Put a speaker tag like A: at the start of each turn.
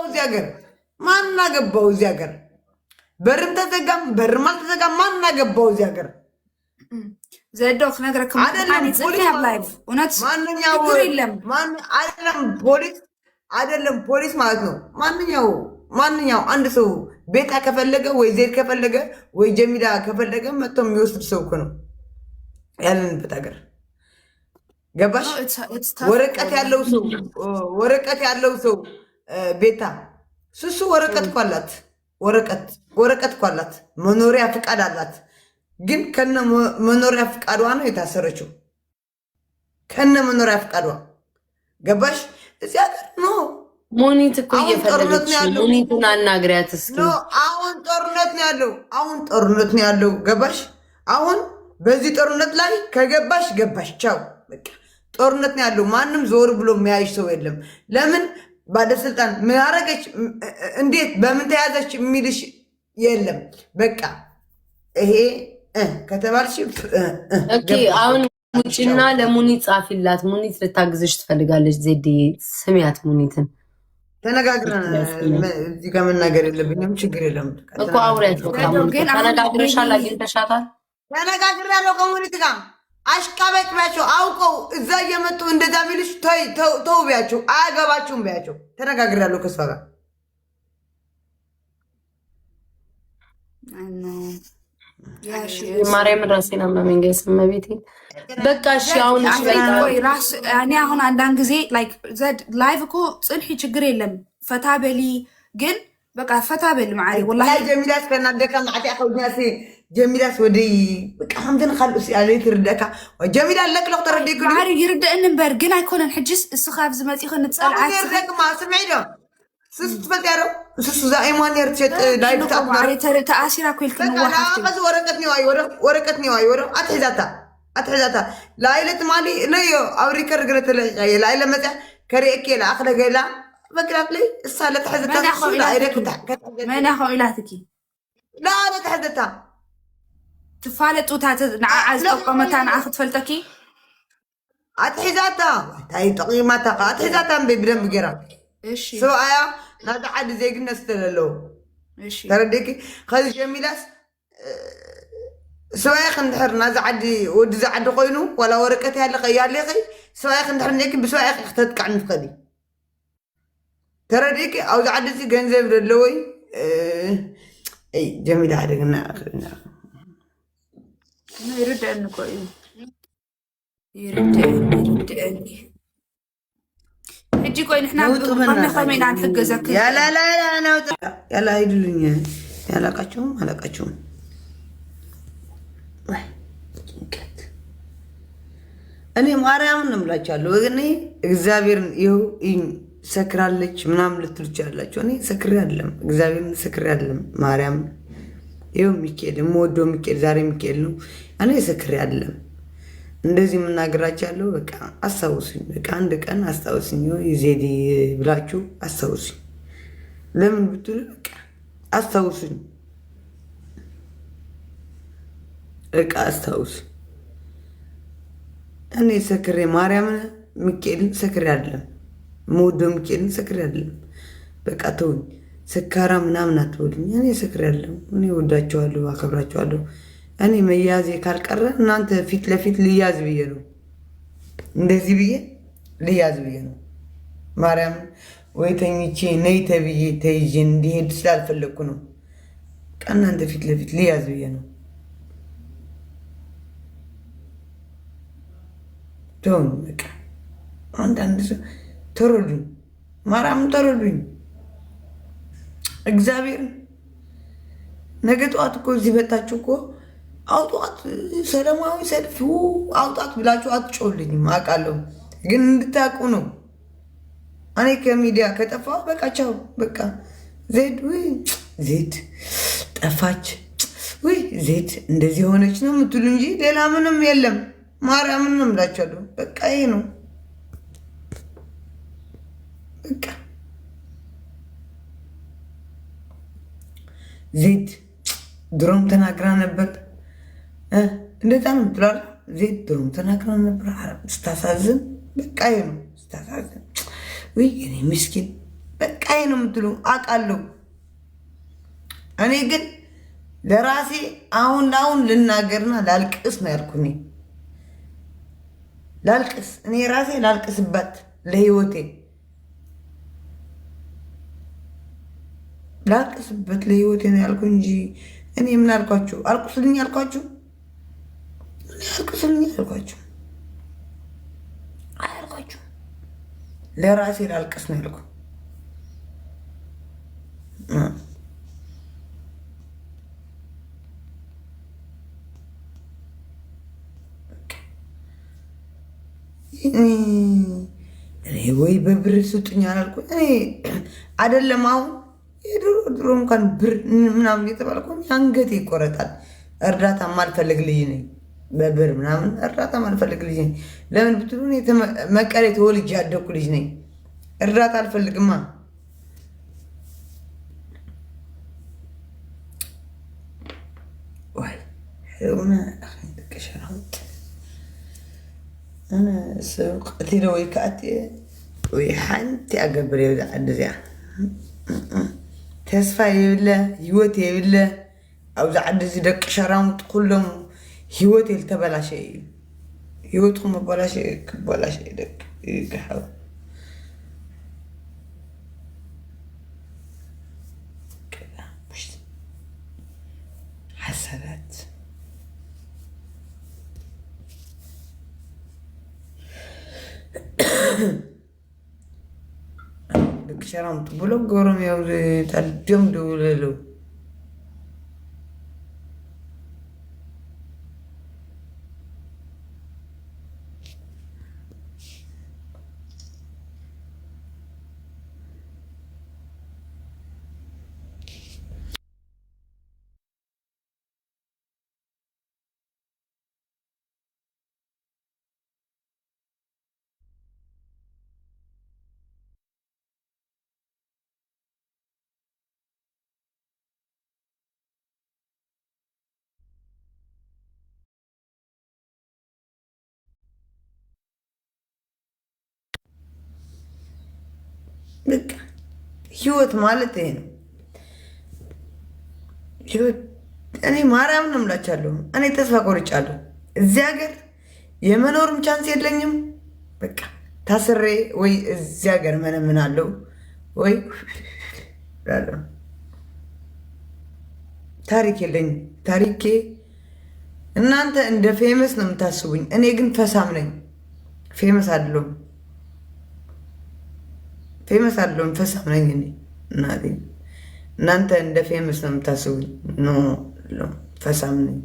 A: እዚህ ሀገር? ማን አገባው እዚህ ሀገር? በርም ተዘጋም በርም አልተዘጋም ማን አገባው እዚህ ሀገር?
B: ዘዶክ ነገር ከማን ይጽልህ ላይቭ እውነት
A: አይደለም ፖሊስ ማለት ነው። ማንኛው አንድ ሰው ቤታ ከፈለገ ወይ ዜድ ከፈለገ ወይ ጀሚላ ከፈለገ መጥቶ የሚወስድ ሰው እኮ ነው ያለንበት ሀገር። ገባሽ? ወረቀት ያለው ሰው ቤታ ሱሱ ወረቀት እኮ አላት። ወረቀት እኮ አላት። መኖሪያ ፍቃድ አላት። ግን ከነ መኖሪያ ፍቃዷ ነው የታሰረችው። ከነ መኖሪያ ፍቃዷ ገባሽ? እዚህ ሀገር ነው
C: ሙኒት እኮ እየፈለገች ሙኒትን አናግሪያት እስኪ።
A: አሁን ጦርነት ነው ያለው። ገባሽ? አሁን በዚህ ጦርነት ላይ ከገባሽ ገባሽ፣ ቻው በቃ። ጦርነት ነው ያለው። ማንም ዞር ብሎ የሚያይሽ ሰው የለም። ለምን ባለስልጣን ምን አረገች፣ እንዴት በምን ተያዘች የሚልሽ የለም። በቃ ይሄ ከተባልሽ
C: አሁን ውጭና ለሙኒት ጻፊላት። ሙኒት ልታግዝሽ ትፈልጋለች። ዜድ ስሚያት ሙኒትን
A: ተነጋግረን እዚህ ጋር መናገር የለብኝም። ችግር የለም
C: እኮ አውሪያት። ተነጋግረሻል? አግኝተሻታል?
A: ተነጋግሬያለሁ ከሙኒት ጋር። አሽቃበጭ ቢያቸው አውቀው እዛ እየመጡ እንደዛ ቢልሽ ተው ቢያቸው፣ አያገባችሁም ቢያቸው። ተነጋግሬያለሁ ከእሷ ጋር።
C: ማርያምን ራሴን አመመኝ። ገስመ ቤቴ በቃ እሺ። አሁን
B: እኔ አሁን አንዳንድ ጊዜ ላይቭ እኮ ጽንሒ ችግር የለም ፈታ በሊ ግን በቃ ፈታ በሊ ማዓሪ ወላሂ
A: ጀሚላስ ከናደካ ማዓቲ አኸውኛሲ ጀሚላስ ወዲ በቃ ምንድን ካልኡስ ያለይ ትርደካ ጀሚላ ለቅለቅ ተረዲኩ
B: ማዓሪ ይርደእን እምበር ግን አይኮነን ሕጅስ እስኻ ኣብዚ መፂኹ ንፀልዓት
A: ይርደክማ ስምዒ ዶ ስስ ትፈልጥያሮ ስሱ ዛኢማን የርትሸጥ ላይፍ
B: ማዓሪ ተኣሲራ ኮይልክ ንዋሓፍቲ
A: ወረቀት ኒዋይ አትሕዛታ ላይለት ማሊ ለዮ አብሪከ ርግረት ላይለ መፅያ ከሪእክ የላ ኣኽለ ገይላ በቅላፍለይ እሳ ለተሕዘታ
B: መና ኸኢላትኪ
A: ላ ለተሕዘታ
B: ትፋለጡታ ንዓዓ ዝጠቀመታ ንዓ ክትፈልጠኪ
A: ኣትሒዛታ እንታይ ጠቂማታ ኣትሒዛታ እምበ ብደንብ ጌራ ሰብኣያ ናብዚ ዓዲ ዜግነት ዝተለለዎ ተረዲእኪ ከዚ ጀሚላስ ሰብኣያ ክንድሕር ናዚ ዓዲ ወዲ ዚ ዓዲ ኮይኑ ዋላ ወረቀት ያለኸ ሰብኣያ ክንድሕር ኔኪ ብሰብኣያ ክተጥቃዕ ንትኸዲ ተረዲእኪ ኣብዚ ዓዲ እዚ ገንዘብ ዘለወይ ጀሚላ ሓደግና
B: ይርድአኒ እኮ እዩ ይርድአኒ ሕጂ ቆይ ንሕና ከመይና ንሕገዘክ
A: ያላ ሂዱልኝ ያላቃቸውም ጭንቀት እኔ ማርያምን ነው የምላችኋለሁ። እኔ እግዚአብሔርን ይኸው ሰክራለች ምናምን ልትሉ ትችላላችሁ። እኔ ሰክሬ አይደለም፣ እግዚአብሔርን ሰክሬ አይደለም። ማርያም ይኸው ሚካኤል የምወደው ሚካኤል ዛሬ ሚካኤል ነው። እኔ ሰክሬ አይደለም እንደዚህ የምናገራችሁ ያለው። በቃ አስታውሱኝ፣ በቃ አንድ ቀን አስታውሱኝ፣ ዜዲ ብላችሁ አስታውሱኝ። ለምን ብትሉ በቃ አስታውሱኝ፣ በቃ አስታውሱኝ። እኔ ሰክሬ ማርያምን ሚካኤልን ሰክሬ አይደለም፣ የምወደው ሚካኤልን ሰክሬ አይደለም። በቃ ተውኝ፣ ሰካራ ምናምን አትበሉኝ። እኔ ሰክሬ አይደለም። እኔ ወዳቸዋለሁ፣ አከብራቸዋለሁ። እኔ መያዜ ካልቀረ እናንተ ፊት ለፊት ልያዝ ብዬ ነው፣ እንደዚህ ብዬ ልያዝ ብዬ ነው። ማርያም ወይ ተኝቼ ነይ ተብዬ ተይዤ እንዲሄድ ስላልፈለግኩ ነው። እናንተ ፊት ለፊት ልያዝ ብዬ ነው። ተውን በቃ። አንዳንድ ሰው ተረዱኝ፣ ማርያምን ተረዱኝ። እግዚአብሔር ነገ ጠዋት እኮ እዚህ መጣችሁ እኮ አውጧት፣ ሰላማዊ ሰልፍ አውጣት ብላችሁ አትጮልኝም፣ አውቃለሁ። ግን እንድታውቁ ነው። እኔ ከሚዲያ ከጠፋ በቃ ቻው፣ በቃ ዜድ ጠፋች፣ ወይ ዜድ እንደዚህ ሆነች ነው የምትሉ እንጂ ሌላ ምንም የለም። ማርያምን ነው የምላችኋለሁ። በቃ ይሄ ነው በቃ። ዜድ ድሮም ተናግራ ነበር፣ እንደዛ ነው ትላል። ዜድ ድሮም ተናግራ ነበር። ስታሳዝን፣ በቃ ይሄ ነው ስታሳዝን። ወይ እኔ ምስኪን፣ በቃ አይ ነው የምትሉ አውቃለሁ። እኔ ግን ለራሴ አሁን ልናገርና ላልቅስ ነው ያልኩኝ። ላልቅስ እኔ ራሴ ላልቅስበት ለህይወቴ ላልቅስበት ለህይወቴ ነው ያልኩኝ እንጂ እኔ ምን አልኳችሁ? አልቅሱልኝ አልኳችሁ? እኔ አልቅሱልኝ አልኳችሁ? አልኳችሁ? ለራሴ ላልቅስ ነው ያልኩ። እኔ ወይ በብር ስጡኝ አላልኩ። እኔ አይደለም አሁን የድሮ እንኳን ብር ምናምን እየተባልኩ አንገቴ ይቆረጣል። እርዳታ ማልፈልግ ልጅ ነኝ። በብር ምናምን እርዳታ ማልፈልግ ልጅ ነኝ። ለምን ብትሉ መቀሌ ተወልጄ ያደኩ ልጅ ነኝ። እርዳታ አልፈልግማ። ወይ هنا شرحت أنا سوق تيرا ويكاتي ويحنتي أقبري ولا عندي تسفى يبلا هيوتي يبلا أو عندي زدك شرام كلهم هيوتي التبلا شيء هيوتهم بلا شيء دك يقحوا كذا مش حسنات شرام تبلو قرم يا ولد الجم دوللو በቃ ህይወት ማለት ይሄ ነው። ህይወት እኔ ማርያም ነው የምላቻለሁ። እኔ ተስፋ ቆርጫለሁ። እዚህ ሀገር የመኖርም ቻንስ የለኝም። በቃ ታስሬ ወይ እዚህ ሀገር መነምናለሁ ወይ ታሪክ የለኝም። ታሪኬ እናንተ እንደ ፌመስ ነው የምታስቡኝ። እኔ ግን ፈሳም ነኝ። ፌመስ አይደለሁም። ፌመስ አይደለሁም። ፈሳም ነኝ እኔ እናቴ። እናንተ እንደ ፌመስ ነው የምታስቡኝ። ኖ ፈሳም ነኝ።